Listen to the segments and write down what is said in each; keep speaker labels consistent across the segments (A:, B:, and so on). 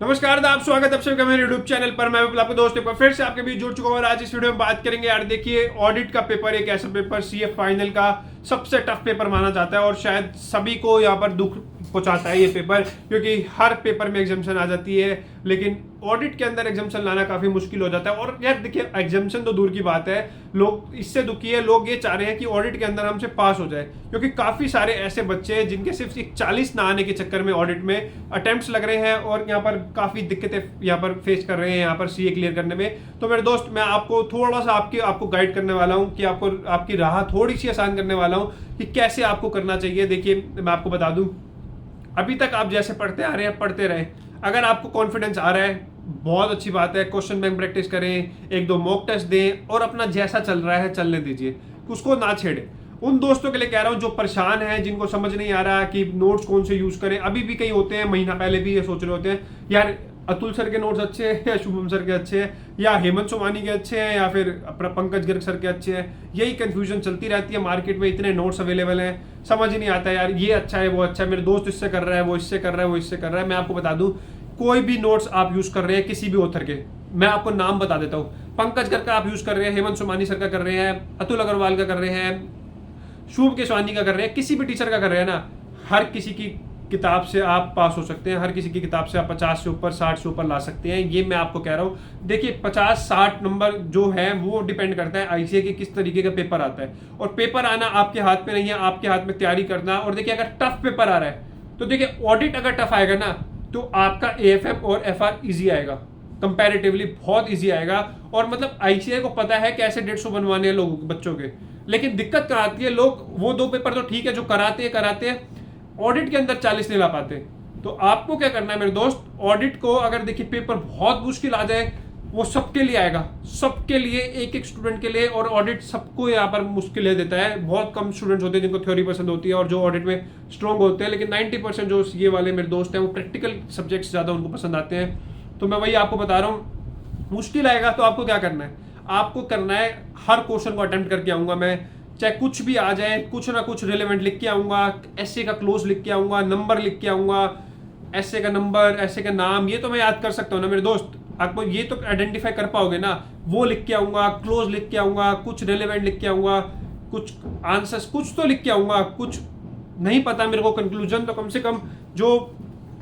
A: नमस्कार आप स्वागत है आपका मेरे यूट्यूब चैनल पर। मैं आपके दोस्त पर फिर से आपके बीच जुड़ चुका हूं और आज इस वीडियो में बात करेंगे। यार देखिए, ऑडिट का पेपर एक ऐसा पेपर सीए फाइनल का सबसे टफ पेपर माना जाता है और शायद सभी को यहाँ पर दुख पहुंचाता है ये पेपर, क्योंकि हर पेपर में एग्जाम्शन आ जाती है लेकिन ऑडिट के अंदर एग्जाम्शन लाना काफी मुश्किल हो जाता है। और यार देखिए, एग्जाम्शन तो दूर की बात है, लोग इससे दुखी है, लोग ये चाह रहे हैं कि ऑडिट के अंदर हमसे पास हो जाए, क्योंकि काफी सारे ऐसे बच्चे हैं जिनके सिर्फ 40 ना आने के चक्कर में ऑडिट में अटेम्प्ट्स लग रहे हैं और यहाँ पर काफी दिक्कतें यहाँ पर फेस कर रहे हैं यहाँ पर सीए क्लियर करने में। तो मेरे दोस्त, मैं आपको थोड़ा सा आपको गाइड करने वाला हूँ कि आपकी राह थोड़ी सी आसान करने वाला हूँ कि कैसे आपको करना चाहिए। देखिए, मैं आपको बता दूं, अभी तक आप जैसे पढ़ते आ रहे हैं पढ़ते रहे। अगर आपको कॉन्फिडेंस आ रहा है, बहुत अच्छी बात है, क्वेश्चन बैंक प्रैक्टिस करें, एक दो मॉक टेस्ट दें और अपना जैसा चल रहा है चलने दीजिए, उसको ना छेड़े। उन दोस्तों के लिए कह रहा हूं जो परेशान हैं, जिनको समझ नहीं आ रहा कि नोट्स कौन से यूज करें। अभी भी कई होते हैं, महीना पहले भी ये सोच रहे होते हैं यार अतुल सर के नोट्स अच्छे हैं या शुभम सर के अच्छे हैं या हेमंत सोमानी के अच्छे हैं या फिर अपना पंकज गर्ग सर के अच्छे हैं। यही कंफ्यूजन चलती रहती है मार्केट में, इतने नोट्स अवेलेबल हैं, समझ ही नहीं आता यार ये अच्छा है वो अच्छा है, मेरे दोस्त इससे कर रहा है, वो इससे कर रहा है, वो इससे कर रहा है। मैं आपको बता दूं, कोई भी नोट्स आप यूज कर रहे हैं किसी भी ऑथर के, मैं आपको नाम बता देता हूँ, पंकज गर्ग का आप यूज कर रहे हैं, हेमंत सोमानी सर का कर रहे हैं, अतुल अग्रवाल का कर रहे हैं, शुभ केशवानी का कर रहे हैं, किसी भी टीचर का कर रहे हैं ना, हर किसी की किताब से आप पास हो सकते हैं, हर किसी की किताब से आप 50 से ऊपर 60 से ऊपर ला सकते हैं। ये मैं आपको कह रहा हूँ। देखिए, 50-60 नंबर जो है वो डिपेंड करता है आईसीए के किस तरीके का पेपर आता है, और पेपर आना आपके हाथ में नहीं है, आपके हाथ में तैयारी करना। और देखिए, अगर टफ पेपर आ रहा है तो देखिए, ऑडिट अगर टफ आएगा ना तो आपका एएफएम और एफआर इजी आएगा, कंपैरेटिवली बहुत इजी आएगा। और मतलब आईसीए को पता है कैसे 150 बनवाने हैं लोगों बच्चों के, लेकिन दिक्कत क्या आती है, लोग वो दो पेपर तो ठीक है जो कराते हैं, ऑडिट के अंदर 40 नहीं ला पाते। तो आपको क्या करना है मेरे दोस्त, ऑडिट को अगर देखिए पेपर बहुत मुश्किल आ जाए, वो सबके लिए आएगा, सबके लिए, एक एक स्टूडेंट के लिए। और ऑडिट सबको यहाँ पर मुश्किल देता है। बहुत कम स्टूडेंट्स होते हैं जिनको थ्योरी पसंद होती है और जो ऑडिट में स्ट्रॉन्ग होते हैं, लेकिन 90% जो ये वाले मेरे दोस्त हैं वो प्रैक्टिकल सब्जेक्ट्स ज्यादा उनको पसंद आते हैं। तो मैं वही आपको बता रहा हूँ, मुश्किल आएगा तो आपको क्या करना है, आपको करना है हर क्वेश्चन को अटेम्प्ट करके आऊंगा मैं, चाहे कुछ भी आ जाए, कुछ ना कुछ रिलेवेंट लिख के आऊंगा, एसए का क्लोज लिख के आऊंगा, नंबर लिख के आऊंगा, एसए का नंबर, एसए का नाम, ये तो मैं याद कर सकता हूँ ना मेरे दोस्त, आपको ये तो आइडेंटिफाई कर पाओगे ना, वो लिख के आऊंगा, क्लोज लिख के आऊंगा, कुछ रिलेवेंट लिख के आऊंगा, कुछ आंसर्स कुछ तो लिख के आऊंगा, कुछ नहीं पता मेरे को कंक्लूजन तो कम से कम जो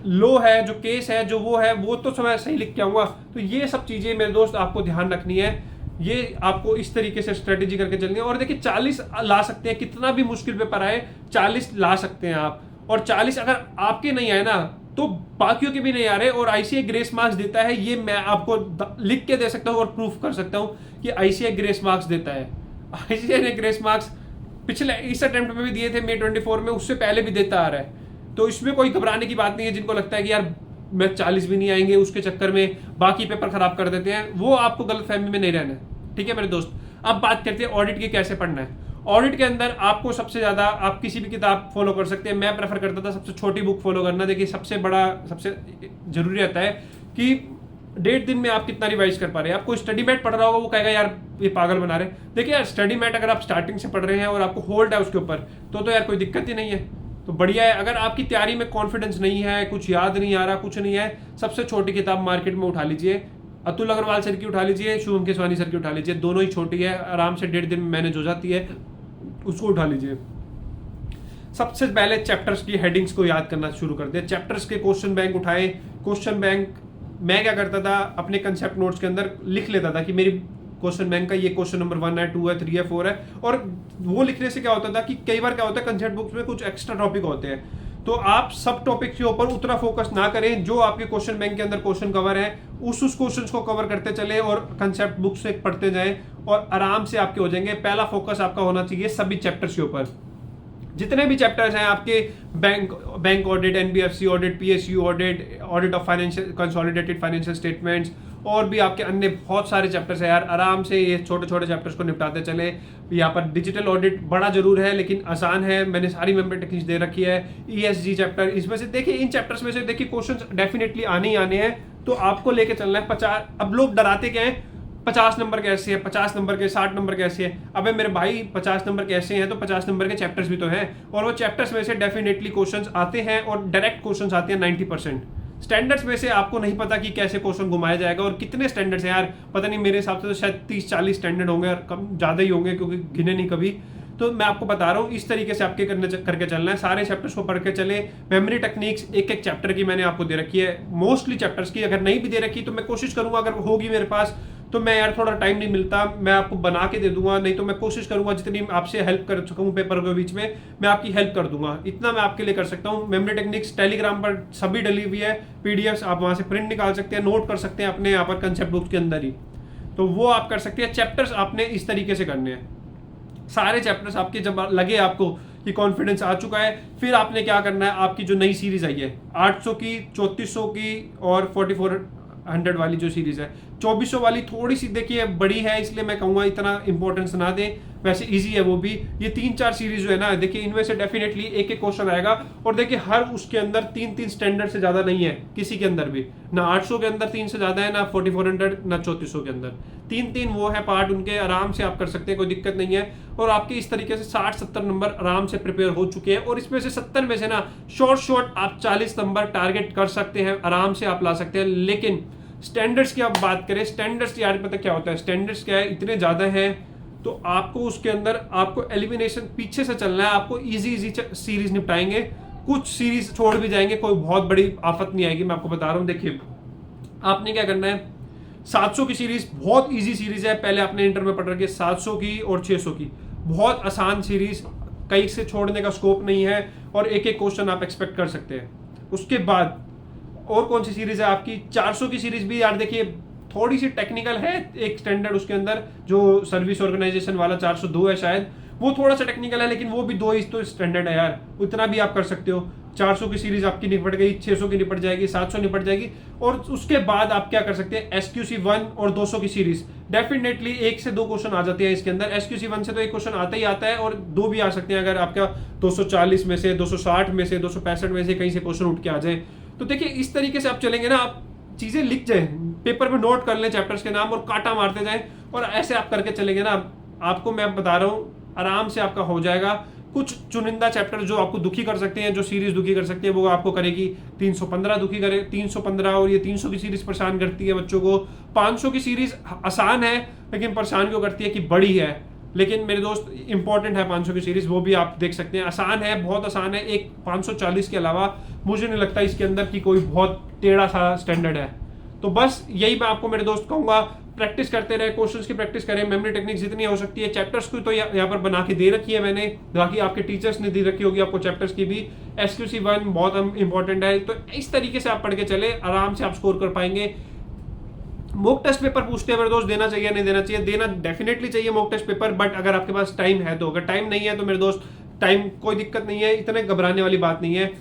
A: लो है, जो केस है, जो वो है, वो तो मैं सही लिख के आऊंगा। तो ये सब चीजें मेरे दोस्त आपको ध्यान रखनी है, ये आपको इस तरीके से स्ट्रेटेजी करके चलनी है। और देखिए, 40 ला सकते हैं, कितना भी मुश्किल पेपर आए 40 ला सकते हैं आप। और 40 अगर आपके नहीं आए ना तो बाकियों के भी नहीं आ रहे, और आईसीए ग्रेस मार्क्स देता है, ये मैं आपको लिख के दे सकता हूं और प्रूफ कर सकता हूं कि आईसीए ग्रेस मार्क्स देता है। आईसीए ने ग्रेस मार्क्स पिछले इस अटेम्प्ट में भी दिए थे, May 24 में, उससे पहले भी देता आ रहा है। तो इसमें कोई घबराने की बात नहीं है। जिनको लगता है कि यार मैं 40 भी नहीं आएंगे, उसके चक्कर में बाकी पेपर खराब कर देते हैं, वो आपको गलतफहमी में नहीं रहना है। ठीक है मेरे दोस्त, अब बात करते हैं ऑडिट की कैसे पढ़ना है। ऑडिट के अंदर आपको सबसे ज्यादा, आप किसी भी किताब फॉलो कर सकते हैं, मैं प्रेफर करता था सबसे छोटी बुक फॉलो करना। देखिए, सबसे बड़ा, सबसे जरूरी रहता है कि 1.5 दिन में आप कितना रिवाइज कर पा रहे हैं। आपको स्टडी मैट पढ़ रहा होगा, वो कहेगा यार ये पागल बना रहे। देखिए यार, स्टडी मैट अगर आप स्टार्टिंग से पढ़ रहे हैं और आपको होल्ड है उसके ऊपर, तो यार कोई दिक्कत ही नहीं है, तो बढ़िया है। अगर आपकी तैयारी में कॉन्फिडेंस नहीं है, कुछ याद नहीं आ रहा, कुछ नहीं है, सबसे छोटी किताब मार्केट में उठा लीजिए, अतुल अग्रवाल सर की उठा लीजिए, शुभम केशवानी सर की उठा लीजिए, दोनों ही छोटी है, आराम से 1.5 दिन में मैनेज हो जाती है, उसको उठा लीजिए। सबसे पहले चैप्टर्स की हेडिंग्स को याद करना शुरू कर दे, चैप्टर्स के क्वेश्चन बैंक उठाएं। क्वेश्चन बैंक मैं क्या करता था, अपने कंसेप्ट नोट्स के अंदर लिख लेता था कि मेरी क्वेश्चन बैंक का ये क्वेश्चन नंबर 1 है, 2 है, 3 है, 4 है। और वो लिखने से क्या होता था कि कई बार क्या होता है, कंसेप्ट बुक्स में कुछ एक्स्ट्रा टॉपिक होते हैं, तो आप सब टॉपिक के ऊपर उतना फोकस ना करें, जो आपके क्वेश्चन बैंक के अंदर क्वेश्चन कवर है उस क्वेश्चंस को कवर करते चले और कंसेप्ट बुक से पढ़ते जाएं और आराम से आपके हो जाएंगे। पहला फोकस आपका होना चाहिए सभी चैप्टर्स के ऊपर, जितने भी चैप्टर्स हैं आपके, bank audit, NBFC audit, PSU audit, audit of financial consolidated financial statements, और भी आपके अन्य बहुत सारे चैप्टर्स हैं यार। आराम से ये छोटे छोटे चैप्टर्स को निपटाते चले। यहाँ पर डिजिटल ऑडिट बड़ा जरूर है लेकिन आसान है, मैंने सारी मेंबर टेक्निक्स दे रखी है। ईएसजी चैप्टर, इसमें से देखिए, इन चैप्टर्स में से देखिए क्वेश्चंस डेफिनेटली आने ही आने हैं, तो आपको लेके चलना है 50। अब लोग डराते क्या है, 50 नंबर कैसे है, 50 नंबर के, 60 नंबर कैसे है। अबे मेरे भाई, 50 नंबर कैसे हैं तो 50 नंबर के चैप्टर्स भी तो हैं, और वो चैप्टर्स में से डेफिनेटली क्वेश्चंस आते हैं और डायरेक्ट क्वेश्चंस आते हैं 90%। स्टैंडर्ड्स में से आपको नहीं पता कि कैसे क्वेश्चन घुमाया जाएगा और कितने स्टैंडर्ड्स हैं यार, पता नहीं, मेरे हिसाब से तो शायद 30-40 स्टैंडर्ड होंगे और कम ज़्यादा ही होंगे क्योंकि गिने नहीं कभी। तो मैं आपको बता रहा हूँ इस तरीके से आपके करके चलना है, सारे चैप्टर्स को पढ़ के चले। मेमोरी टेक्निक्स एक एक चैप्टर की मैंने आपको दे रखी है, मोस्टली चैप्टर्स की। अगर नहीं भी दे रखी तो मैं कोशिश करूंगा, अगर होगी मेरे पास तो मैं यार थोड़ा टाइम नहीं मिलता, मैं आपको बना के दे दूंगा, नहीं तो मैं कोशिश करूंगा जितनी आपसे हेल्प कर सकूं पेपर के बीच में मैं आपकी हेल्प कर दूंगा, इतना मैं आपके लिए कर सकता हूं। मेमोरी टेक्निक्स टेलीग्राम पर सभी डली हुई है, पीडीएफ आप वहां से प्रिंट निकाल सकते हैं, नोट कर सकते हैं अपने यहाँ पर कंसेप्ट बुक्स के अंदर ही, तो वो आप कर सकते हैं। चैप्टर्स आपने इस तरीके से करने हैं, सारे चैप्टर्स आपके जब लगे आपको कि कॉन्फिडेंस आ चुका है, फिर आपने क्या करना है, आपकी जो नई सीरीज आई है 800 की, 3400 की और 4400 वाली जो सीरीज है, 2400 वाली थोड़ी सी देखिए बड़ी है, इसलिए मैं कहूँगा इतना इंपॉर्टेंस ना दें, वैसे इजी है वो भी। ये 3-4 सीरीज जो है ना, देखिए इनमें से डेफिनेटली एक एक क्वेश्चन आएगा और देखिए हर उसके अंदर 3-3 स्टैंडर्ड से ज्यादा नहीं है किसी के अंदर भी, ना 800 के अंदर 3 से ज्यादा है, ना 4400, ना 3400 के अंदर 3-3 वो है पार्ट उनके, आराम से आप कर सकते हैं, कोई दिक्कत नहीं है। और आपके इस तरीके से 60-70 नंबर आराम से प्रिपेयर हो चुके हैं और इसमें से 70 में से ना शॉर्ट आप 40 नंबर टारगेट कर सकते हैं, आराम से आप ला सकते हैं। लेकिन स्टैंडर्ड्स की आप बात करें, स्टैंडर्ड्स यार पता क्या होता है, स्टैंडर्ड्स क्या है, इतने ज्यादा है तो आपको उसके अंदर आपको एलिमिनेशन पीछे से चलना है, आपको इजी सीरीज निपटाएंगे, कुछ सीरीज छोड़ भी जाएंगे, कोई बहुत बड़ी आफत नहीं आएगी, मैं आपको बता रहा हूं। देखिए आपने क्या करना है, 700 की सीरीज बहुत इजी सीरीज है, पहले आपने इंटर में पढ़ रखी है 700 की और 600 की, बहुत आसान सीरीज, कहीं से छोड़ने का स्कोप नहीं है और एक एक क्वेश्चन आप एक्सपेक्ट कर सकते हैं। उसके बाद और कौन सी सीरीज है आपकी, 400 की सीरीज भी यार देखिए थोड़ी सी टेक्निकल है, एक स्टैंडर्ड उसके अंदर जो सर्विस ऑर्गेनाइजेशन वाला 402 है शायद, वो थोड़ा सा टेक्निकल है, लेकिन वो भी 2 तो स्टैंडर्ड है यार, उतना भी आप कर सकते हो। 400 की सीरीज आपकी निपट गई, 600 की निपट जाएगी, 700 निपट जाएगी। और उसके बाद आप क्या कर सकते हैं, SQC 1 और 200 की सीरीज, डेफिनेटली 1 से 2 क्वेश्चन आ जाते हैं इसके अंदर। SQC 1 से तो एक क्वेश्चन आता ही आता है और 2 भी आ सकते हैं, अगर आपका 240 में से, 260 में से, 265 में से कहीं से क्वेश्चन उठ के आ जाए। तो देखिए इस तरीके से आप चलेंगे ना, आप चीजें लिख जाए, पेपर में नोट कर लें चैप्टर्स के नाम और काटा मारते जाएं, और ऐसे आप करके चलेंगे ना, आपको मैं बता रहा हूं आराम से आपका हो जाएगा। कुछ चुनिंदा चैप्टर जो आपको दुखी कर सकते हैं, जो सीरीज दुखी कर सकती है, वो आपको करेगी 315 दुखी करे, 315 और ये 300 की सीरीज परेशान करती है बच्चों को। 500 की सीरीज आसान है लेकिन परेशान क्यों करती है कि बड़ी है, लेकिन मेरे दोस्त इंपॉर्टेंट है 500 की सीरीज, वो भी आप देख सकते हैं, आसान है, बहुत आसान है। एक 540 के अलावा मुझे नहीं लगता इसके अंदर कि कोई बहुत टेढ़ा सा स्टैंडर्ड है। तो बस यही मैं आपको मेरे दोस्त कहूंगा, प्रैक्टिस करते रहे, क्वेश्चंस की प्रैक्टिस करें, मेमोरी टेक्निक जितनी हो सकती है। चैप्टर्स की तो यहाँ पर बना के दे रखी है मैंने, बाकी आपके टीचर्स ने दे रखी होगी आपको चैप्टर्स की भी। SQC 1 बहुत इंपॉर्टेंट है, तो इस तरीके से आप पढ़ के चले, आराम से आप स्कोर कर पाएंगे। मॉक टेस्ट पेपर पूछते हैं मेरे दोस्त, देना चाहिए नहीं देना चाहिए, देना डेफिनेटली चाहिए मॉक टेस्ट पेपर, बट अगर आपके पास टाइम है तो, अगर टाइम नहीं है तो मेरे दोस्त टाइम कोई दिक्कत नहीं है, इतने घबराने वाली बात नहीं है,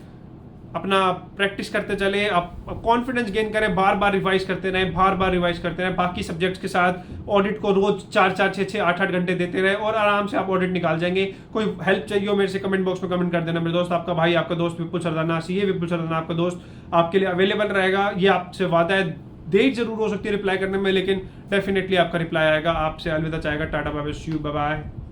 A: अपना प्रैक्टिस करते चले, आप कॉन्फिडेंस गेन करें, बार बार रिवाइज करते रहें, बार बार रिवाइज करते रहें, बाकी सब्जेक्ट्स के साथ ऑडिट को रोज 4-4, 6-6, 8-8 घंटे देते रहे और आराम से आप ऑडिट निकाल जाएंगे। कोई हेल्प चाहिए हो मेरे से कमेंट बॉक्स में कमेंट कर देना मेरे दोस्त, आपका भाई, आपका दोस्त विपुल सरदाना, CA विपुल सरदाना आपका दोस्त आपके लिए अवेलेबल रहेगा, ये आपसे वादा है। देर जरूर हो सकती है रिप्लाई करने में, लेकिन डेफिनेटली आपका रिप्लाई आएगा। आपसे अलविदा चाहेगा, tata bye bye, see you, bye bye.